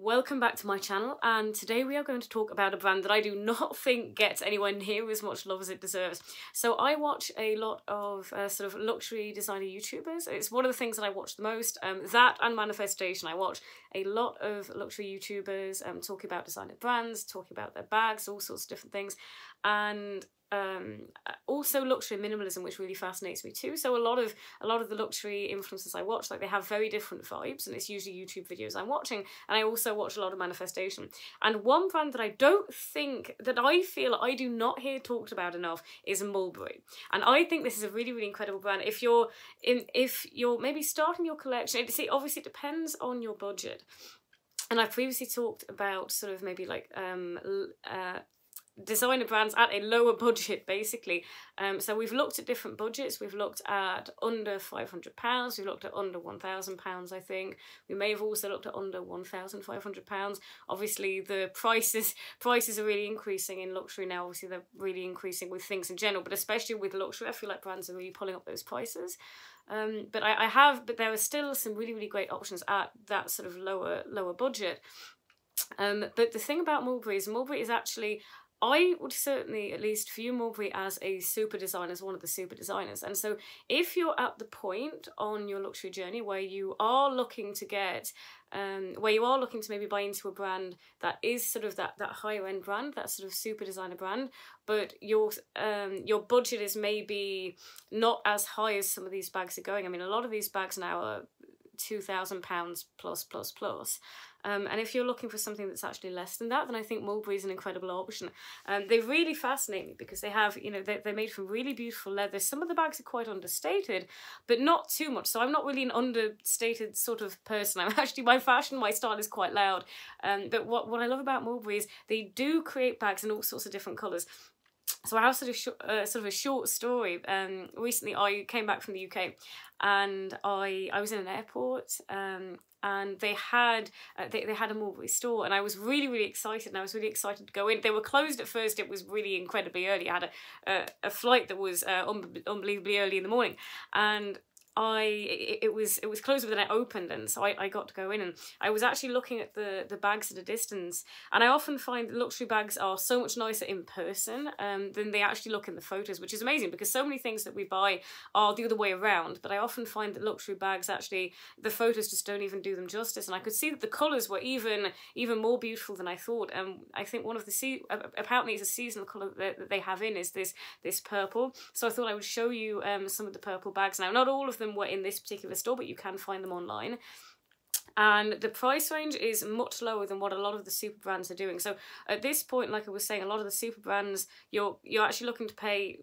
Welcome back to my channel, and today we are going to talk about a brand that I do not think gets anywhere near as much love as it deserves. So I watch a lot of sort of luxury designer YouTubers. It's one of the things that I watch the most. That and Manifestation. I watch a lot of luxury YouTubers talking about designer brands, talking about their bags, all sorts of different things, and also luxury minimalism, which really fascinates me too. So a lot of the luxury influencers I watch, like, they have very different vibes, and it's usually YouTube videos I'm watching. And I also watch a lot of Manifestation. And one brand that I don't think, that I feel I do not hear talked about enough, is Mulberry. And I think this is a really, really incredible brand. If you're maybe starting your collection, obviously it depends on your budget. And I've previously talked about sort of maybe like designer brands at a lower budget, basically. So we've looked at different budgets. We've looked at under £500. We've looked at under £1,000, I think. We may have also looked at under £1,500. Obviously, the prices are really increasing in luxury now. Obviously, they're really increasing with things in general, but especially with luxury, I feel like brands are really pulling up those prices. But there are still some really, really great options at that sort of lower budget. But the thing about Mulberry is actually, I would certainly at least view Mulberry as a super designer, as one of the super designers. And so if you're at the point on your luxury journey where you are looking to get, maybe buy into a brand that is sort of that higher end brand, that sort of super designer brand, but your budget is maybe not as high as some of these bags are going. I mean, a lot of these bags now are £2,000 plus. And if you're looking for something that's actually less than that, then I think Mulberry is an incredible option. They really fascinate me because they have, they're made from really beautiful leather. Some of the bags are quite understated, but not too much. So I'm not really an understated sort of person. I'm actually, my style is quite loud. But what I love about Mulberry is they do create bags in all sorts of different colours. So I have sort of a short story. Recently I came back from the UK, and I was in an airport, and they had a Mulberry store, and I was really, really excited, and I was really excited to go in. They were closed at first. It was really incredibly early. I had a flight that was unbelievably early in the morning, and it was closed, but then it opened, and so I got to go in, and I was actually looking at the bags at a distance, and I often find that luxury bags are so much nicer in person than they actually look in the photos, which is amazing because so many things that we buy are the other way around. But I often find that luxury bags, actually, the photos just don't even do them justice, and I could see that the colours were even more beautiful than I thought. I think one of the apparently it's a seasonal colour that they have in is this purple. So I thought I would show you some of the purple bags. Now, not all of them were in this particular store, but you can find them online, and the price range is much lower than what a lot of the super brands are doing. So at this point, like I was saying, a lot of the super brands, you're actually looking to pay,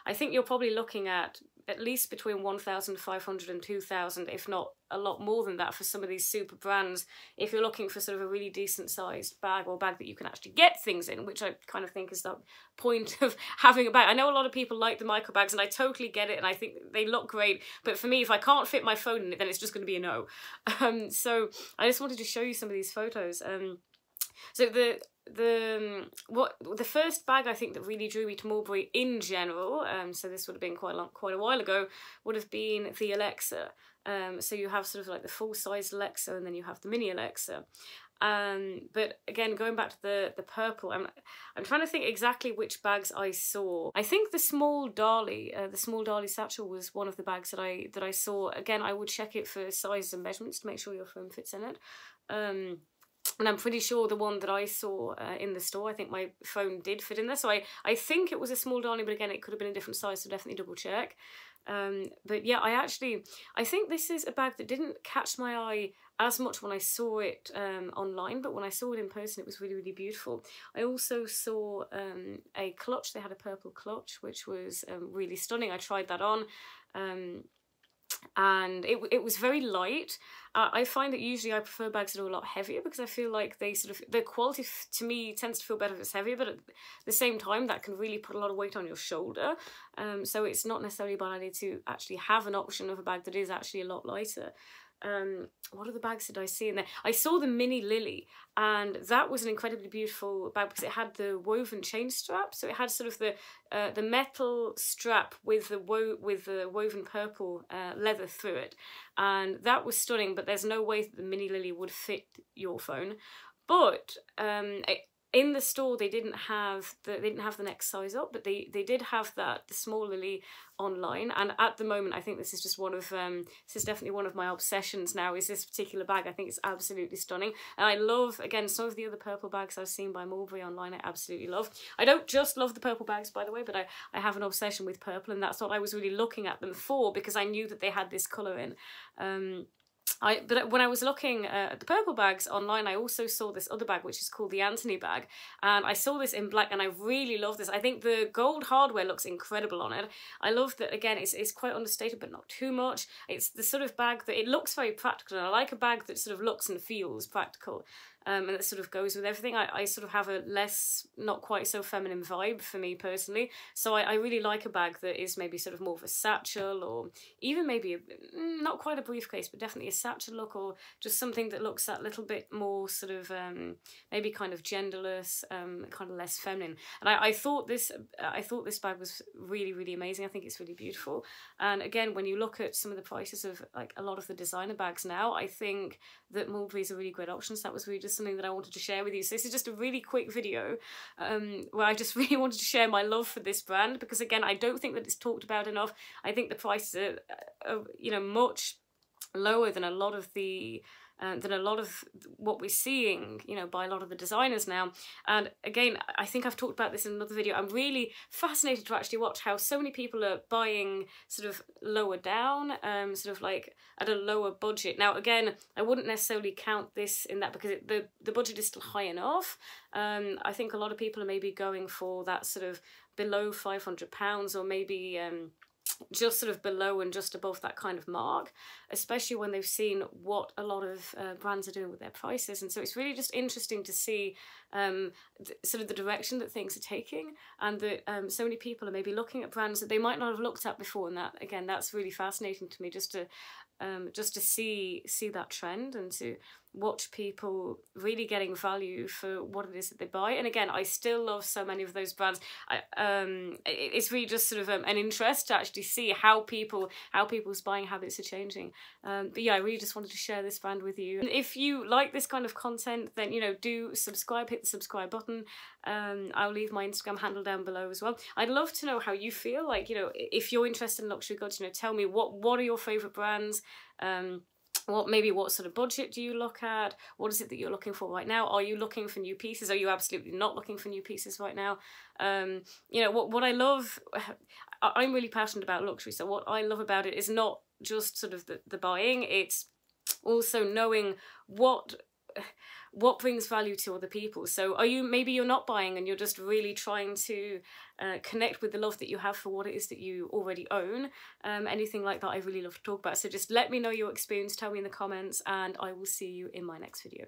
I think you're probably looking at least between £1,500 and £2,000, if not a lot more than that, for some of these super brands, if you're looking for sort of a really decent sized bag, or bag that you can actually get things in, which I kind of think is the point of having a bag. I know a lot of people like the micro bags, and I totally get it, and I think they look great, but for me, if I can't fit my phone in it, then it's just going to be a no. So I just wanted to show you some of these photos. So the first bag I think that really drew me to Mulberry in general, so this would have been quite a while ago, would have been the Alexa. So you have sort of like the full-size Alexa, and then you have the mini Alexa. But again, going back to the purple, I'm trying to think exactly which bags I saw. I think the small Dolly satchel was one of the bags that I saw. Again, I would check it for sizes and measurements to make sure your phone fits in it. And I'm pretty sure the one that I saw in the store, I think my phone did fit in there. So I think it was a small Dolly, but again, it could have been a different size, so definitely double check. But yeah, I think this is a bag that didn't catch my eye as much when I saw it online, but when I saw it in person, it was really, really beautiful. I also saw a clutch. They had a purple clutch, which was really stunning. I tried that on. And it was very light. I find that usually I prefer bags that are a lot heavier because I feel like the quality to me tends to feel better if it's heavier, but at the same time that can really put a lot of weight on your shoulder. So it's not necessarily a bad idea to actually have an option of a bag that is actually a lot lighter. what other bags did I see in there? I saw the Mini Lily, and that was an incredibly beautiful bag because it had the woven chain strap. So it had sort of the metal strap with the woven purple leather through it, and that was stunning. But there's no way that the Mini Lily would fit your phone. But in the store they didn't have the next size up, but they did have the small Lily online. And at the moment, I think this is just one of this is definitely one of my obsessions now, is this particular bag. I think it's absolutely stunning, and I love, again, some of the other purple bags I've seen by Mulberry online. I absolutely love. I don't just love the purple bags, by the way, but I have an obsession with purple, and that's what I was really looking at them for, because I knew that they had this colour in. But when I was looking at the purple bags online, I also saw this other bag, which is called the Anthony bag. And I saw this in black, and I really love this. I think the gold hardware looks incredible on it. I love that, again, it's quite understated, but not too much. It's the sort of bag that it looks very practical, and I like a bag that sort of looks and feels practical. And that sort of goes with everything. I sort of have a less, not quite so feminine vibe for me personally. So I really like a bag that is maybe sort of more of a satchel, or even maybe not quite a briefcase, but definitely a satchel look, or just something that looks that little bit more sort of maybe kind of genderless, kind of less feminine. And I thought this bag was really, really amazing. I think it's really beautiful. And again, when you look at some of the prices of like a lot of the designer bags now, I think that Mulberry is a really great option. So that was really just something that I wanted to share with you. So this is just a really quick video where I just really wanted to share my love for this brand, because again, I don't think that it's talked about enough. I think the prices are you know, much lower than a lot of what we're seeing, you know, by a lot of the designers now. And again, I think I've talked about this in another video. I'm really fascinated to actually watch how so many people are buying sort of lower down, sort of like at a lower budget. Now, again, I wouldn't necessarily count this in that, because the budget is still high enough. I think a lot of people are maybe going for that sort of below £500, or maybe just sort of below and just above that kind of mark, especially when they've seen what a lot of brands are doing with their prices. And so it's really just interesting to see sort of the direction that things are taking, and that so many people are maybe looking at brands that they might not have looked at before. And that, again, that's really fascinating to me, just to see that trend, and to watch people really getting value for what it is that they buy. And again, I still love so many of those brands. It's really just sort of an interest to actually see how people's buying habits are changing. But yeah, I really just wanted to share this brand with you. And if you like this kind of content, then, you know, do subscribe, hit the subscribe button. I'll leave my Instagram handle down below as well. I'd love to know how you feel. Like, you know, if you're interested in luxury goods, you know, tell me what are your favourite brands. What sort of budget do you look at? What is it that you're looking for right now? Are you looking for new pieces? Are you absolutely not looking for new pieces right now? You know, what I love, I'm really passionate about luxury, so what I love about it is not just sort of the buying, it's also knowing what brings value to other people. So maybe you're not buying, and you're just really trying to connect with the love that you have for what it is that you already own. Anything like that, I really love to talk about. So just let me know your experience, tell me in the comments, and I will see you in my next video.